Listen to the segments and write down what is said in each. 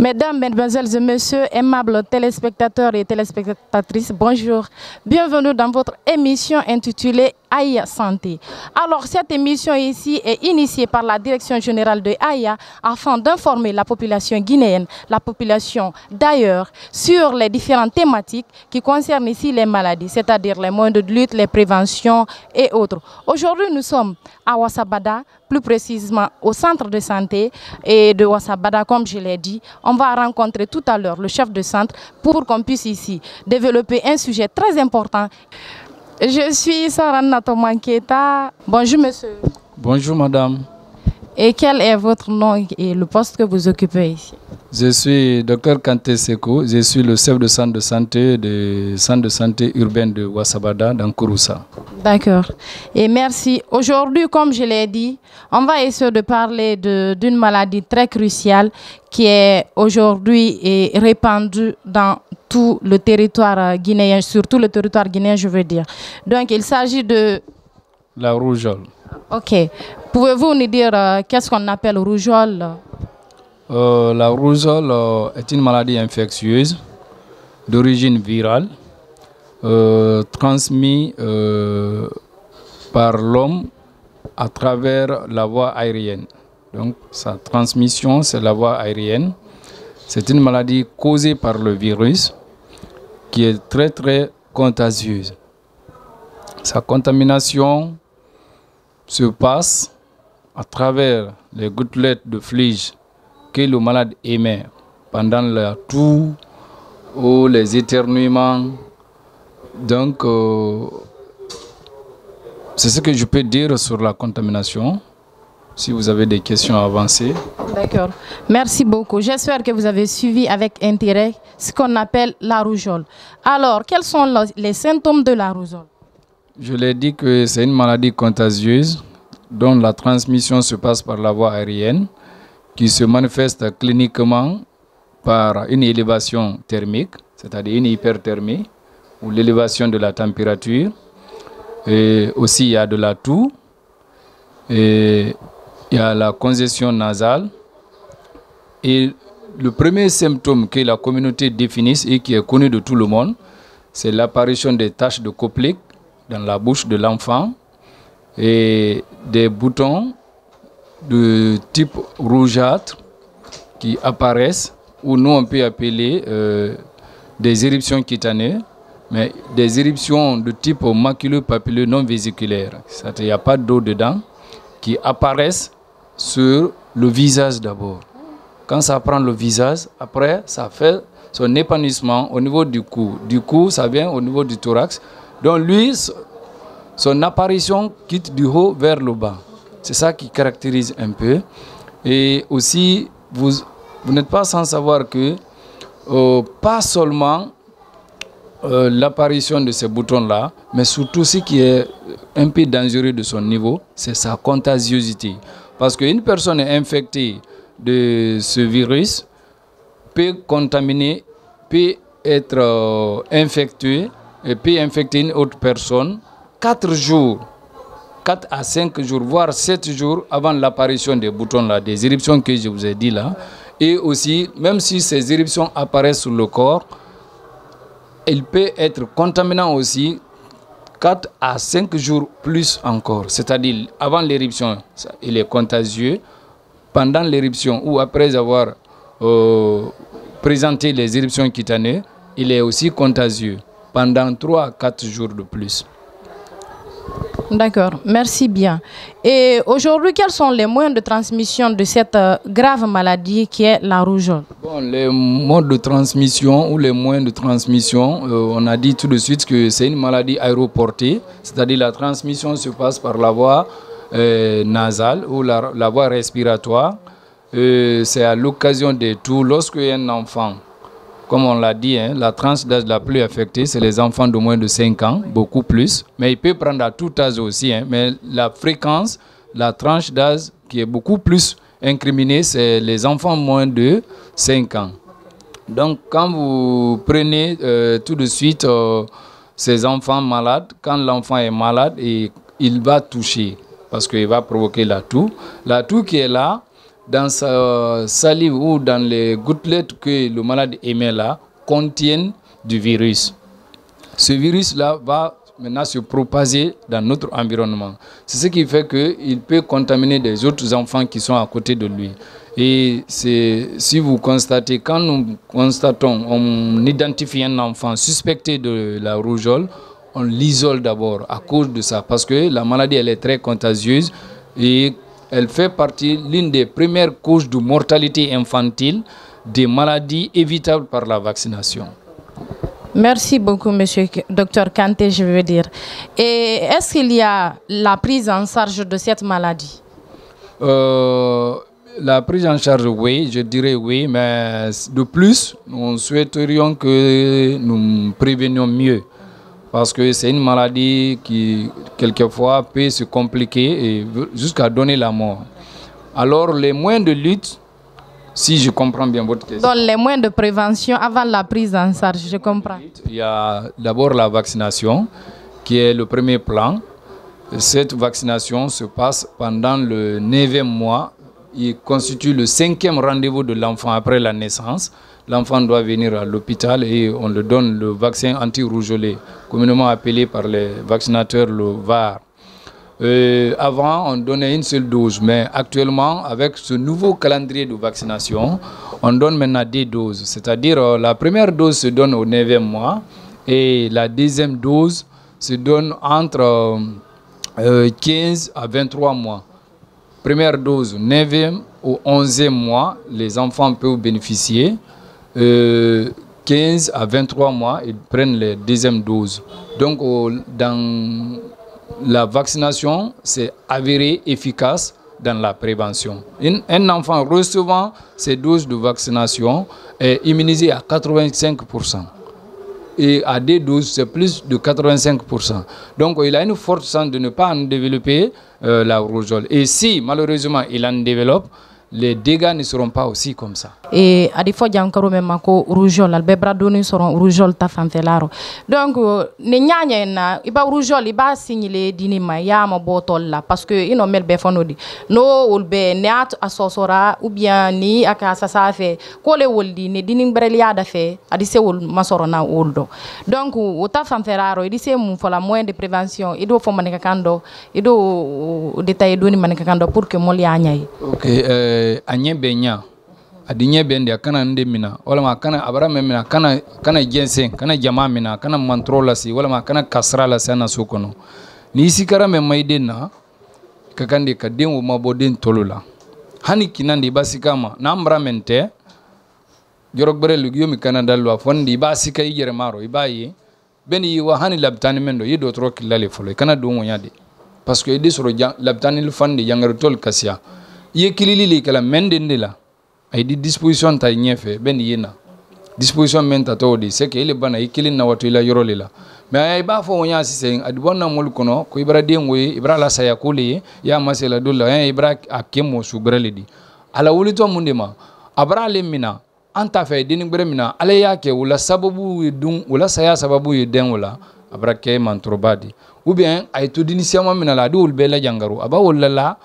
Mesdames, Mesdemoiselles et Messieurs, aimables téléspectateurs et téléspectatrices, bonjour. Bienvenue dans votre émission intitulée Aïa Santé. Alors, cette émission ici est initiée par la Direction générale de Aïa afin d'informer la population guinéenne, la population d'ailleurs, sur les différentes thématiques qui concernent ici les maladies, c'est-à-dire les moyens de lutte, les préventions et autres. Aujourd'hui, nous sommes à Wassabada, plus précisément au centre de santé et de Wassabada, comme je l'ai dit. On va rencontrer tout à l'heure le chef de centre pour qu'on puisse ici développer un sujet très important. Je suis Sarah Natomanketa. Bonjour monsieur. Bonjour madame. Et quel est votre nom et le poste que vous occupez ici? Je suis Dr Kanté Seko, je suis le chef de centre de santé urbaine de Wassabada dans Kouroussa. D'accord. Et merci. Aujourd'hui, comme je l'ai dit, on va essayer de parler d'une maladie très cruciale qui est aujourd'hui répandue dans tout le territoire guinéen, sur tout le territoire guinéen, je veux dire. Donc, il s'agit de... La rougeole. Ok. Pouvez-vous nous dire qu'est-ce qu'on appelle rougeole? La rougeole est une maladie infectieuse d'origine virale transmise par l'homme à travers la voie aérienne. Donc sa transmission, c'est la voie aérienne. C'est une maladie causée par le virus qui est très très contagieuse. Sa contamination se passe à travers les gouttelettes de fluide que le malade émet pendant la toux ou les éternuements. Donc, c'est ce que je peux dire sur la contamination. Si vous avez des questions à avancer. D'accord. Merci beaucoup. J'espère que vous avez suivi avec intérêt ce qu'on appelle la rougeole. Alors, quels sont les symptômes de la rougeole? Je l'ai dit que c'est une maladie contagieuse dont la transmission se passe par la voie aérienne, qui se manifeste cliniquement par une élévation thermique, c'est-à-dire une hyperthermie, ou l'élévation de la température. Et aussi, il y a de la toux, et il y a la congestion nasale. Et le premier symptôme que la communauté définit et qui est connu de tout le monde, c'est l'apparition des taches de colique dans la bouche de l'enfant et des boutons de type rougeâtre qui apparaissent, ou nous on peut appeler des éruptions cutanées, mais des éruptions de type maculeux papilleux non vésiculaire. C'est-à-dire il n'y a pas d'eau dedans, qui apparaissent sur le visage d'abord. Quand ça prend le visage, après ça fait son épanouissement au niveau du cou. Du cou, ça vient au niveau du thorax. Donc lui, son apparition quitte du haut vers le bas. C'est ça qui caractérise un peu. Et aussi, vous n'êtes pas sans savoir que pas seulement l'apparition de ces boutons-là, mais surtout ce qui est un peu dangereux de son niveau, c'est sa contagiosité. Parce qu'une personne infectée de ce virus peut contaminer, peut être infectée et peut infecter une autre personne 4 jours. 4 à 5 jours, voire 7 jours avant l'apparition des boutons là, des éruptions que je vous ai dit là. Et aussi, même si ces éruptions apparaissent sur le corps, il peut être contaminant aussi 4 à 5 jours plus encore. C'est-à-dire, avant l'éruption, il est contagieux. Pendant l'éruption ou après avoir présenté les éruptions cutanées, il est aussi contagieux pendant 3 à 4 jours de plus. D'accord, merci bien. Et aujourd'hui, quels sont les moyens de transmission de cette grave maladie qui est la rougeole? Bon, les modes de transmission ou les moyens de transmission, on a dit tout de suite que c'est une maladie aéroportée, c'est-à-dire la transmission se passe par la voie nasale ou la voie respiratoire. C'est à l'occasion des toux, lorsque un enfant, comme on l'a dit, hein, la tranche d'âge la plus affectée, c'est les enfants de moins de 5 ans, beaucoup plus. Mais il peut prendre à tout âge aussi. Hein, mais la fréquence, la tranche d'âge qui est beaucoup plus incriminée, c'est les enfants moins de 5 ans. Donc, quand vous prenez tout de suite ces enfants malades, quand l'enfant est malade, il va toucher parce qu'il va provoquer la toux. La toux qui est là, dans sa salive ou dans les gouttelettes que le malade émet là, contiennent du virus. Ce virus-là va maintenant se propager dans notre environnement. C'est ce qui fait qu'il peut contaminer des autres enfants qui sont à côté de lui. Et si vous constatez, quand nous constatons, on identifie un enfant suspecté de la rougeole, on l'isole d'abord à cause de ça, parce que la maladie elle est très contagieuse et elle fait partie l'une des premières causes de mortalité infantile des maladies évitables par la vaccination. Merci beaucoup, monsieur Dr Kanté, je veux dire. Et est-ce qu'il y a la prise en charge de cette maladie? La prise en charge, oui, je dirais oui, mais de plus, nous souhaiterions que nous prévenions mieux. Parce que c'est une maladie qui, quelquefois, peut se compliquer et jusqu'à donner la mort. Alors, les moyens de lutte, si je comprends bien votre question. Donc, les moyens de prévention avant la prise en charge, je comprends. Il y a d'abord la vaccination, qui est le premier plan. Cette vaccination se passe pendant le 9e mois. Il constitue le 5e rendez-vous de l'enfant après la naissance. L'enfant doit venir à l'hôpital et on le donne le vaccin anti-rougeolé, communément appelé par les vaccinateurs le VAR. Avant, on donnait une seule dose, mais actuellement, avec ce nouveau calendrier de vaccination, on donne maintenant 2 doses. C'est-à-dire, la première dose se donne au 9e mois et la deuxième dose se donne entre 15 à 23 mois. Première dose, 9e au 11e mois, les enfants peuvent bénéficier. 15 à 23 mois, ils prennent les deuxièmes doses. Donc, dans la vaccination, c'est avéré efficace dans la prévention. Un enfant recevant ces doses de vaccination est immunisé à 85%. Et à des doses, c'est plus de 85%. Donc, il a une forte chance de ne pas en développer la rougeole. Et si, malheureusement, il en développe, les dégâts ne seront pas aussi comme ça. Et à des fois, il y a encore même rougeole, les bras donnés seront rougeole ta fanfelaro. Donc, ne nyanya na iba rougeole iba signalé dinima ya ma botol là parce que ino mel be fonodi no ulbe neat asosora ou bien ni aka sasa fe ko le woldi ne dinim brelia da fe adi se wol masorona oldo. Donc, o ta fanfelaro idi se mun fola moyen de prévention ido fo manika kando ido détail doni manika kando pour que mol ya nyai. OK, anye benya adinye bende kana nde mina wala ma kana abara memina kana jensen kana jama mina kana mantrola si wala ma kana kasra la sana sokono ni sikara me maidena kakande kadin wo mabodin tolula hani kinandi basikama nambra mente jorok bare lugyo mi kana dalwa fondi basika yere maro ibayi beni wa hani labtani mendo yido tro kilale folo kana do wonyade parce que edi soro labtani le fandi yangar tol kasia ye kilili li kala mendende la ay di disposition ta ñefe ben yina disposition men ta tawdi c'est que ile bana ikilin na watu ila yoroli la mais ay ba fo wonya si sen adi bonna mol kono ko ibra de ngoy ibra la saya kuli ya masela dulla ibra akemo sugrali di ala wulito mundema abra le mina anta fe dinin bre mina ala yake wala sababu dun wala saya sababu yeden wala abra ke mantrobadi ou bien ay to dinisiama mina la dul bela jangaru aba wala la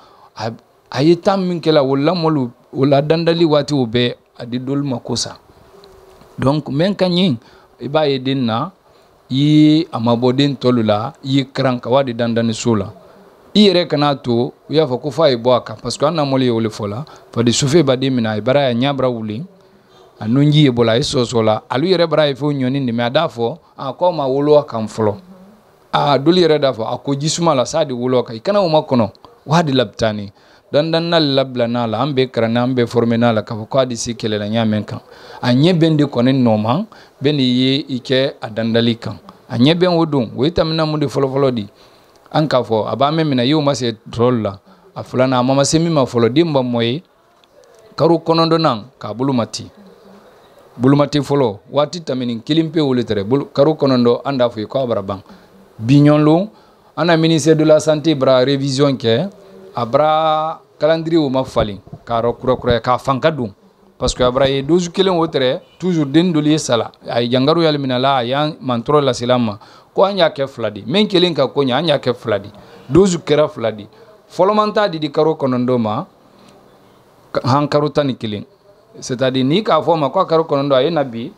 ayetam min kela wala molu wala dandali wati obe adi dol makosa. Donc men kanyin iba yedina yi amabodin tolula yi kranka wadi dandani sola ire kana to ya fa ko fa iboaka parce que na moli wole fola fa di soufe badi mina ibara ya nyabra wuli anunji ebola isosola alu yere bra ifo nyoni ni madafo akoma wolo kan flo dul yere dafo akoji suma la sadi wolo ka ikana o makono wadi labtani dandan na labla na la ambe krana ambe formé na la ka ko di sikele la nyamen kan anye bendi konen noman beni ye ike adandali kan anye ben wodun we tamina mu de folo di anka fo aba memina yo mase trolla afulana mama semi ma folo dimba moy karu konondo nan ka bulumati folo wati taminin kilimpe woletere karu konondo anda fo ko abrabang bignonlo ana ministère de la santé bra révision ke abra calendrier ou ma fali karo kura ka fankadum parce que abra ye 12 kelen wotere toujours den dolier sala ay jangaru yal minala ya mantro la silama ko anya ke fladi men kelen ka ko nya ke fladi 12 kera fladi folomanta di karo konondoma hankaru tan ni kelen, c'est-à-dire ni k'a fɔ ma ko a karo kɔnɔntɔn a ye na bi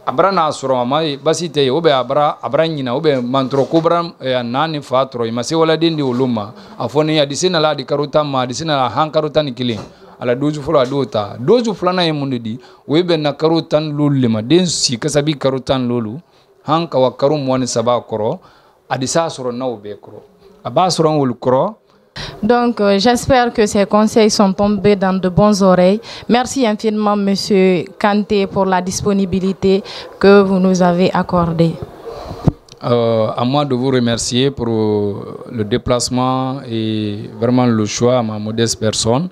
a bara n'a sɔrɔ a ma basi tɛ yen, ou bien a bara ɲina, ou bien mantɔrɔ ko bara n'a ni fa tɔrɔ i ma se waladen di olu ma, a fɔ ni a disi na la a di karo tan ma, a disi na la hankaru tan ni kelen, a la dozu fɔlɔ a d'o ta, dozu filanan ye mun de di, o ye bɛnna karo tan lolu le ma, den si kasabi karo tan lolu han ka wa karo 23 kɔrɔ a disa sɔrɔ n'o bɛɛ kɔrɔ, a b'a sɔrɔ olu kɔrɔ. Donc, j'espère que ces conseils sont tombés dans de bonnes oreilles. Merci infiniment, Monsieur Kanté, pour la disponibilité que vous nous avez accordée. À moi de vous remercier pour le déplacement et vraiment le choix à ma modeste personne.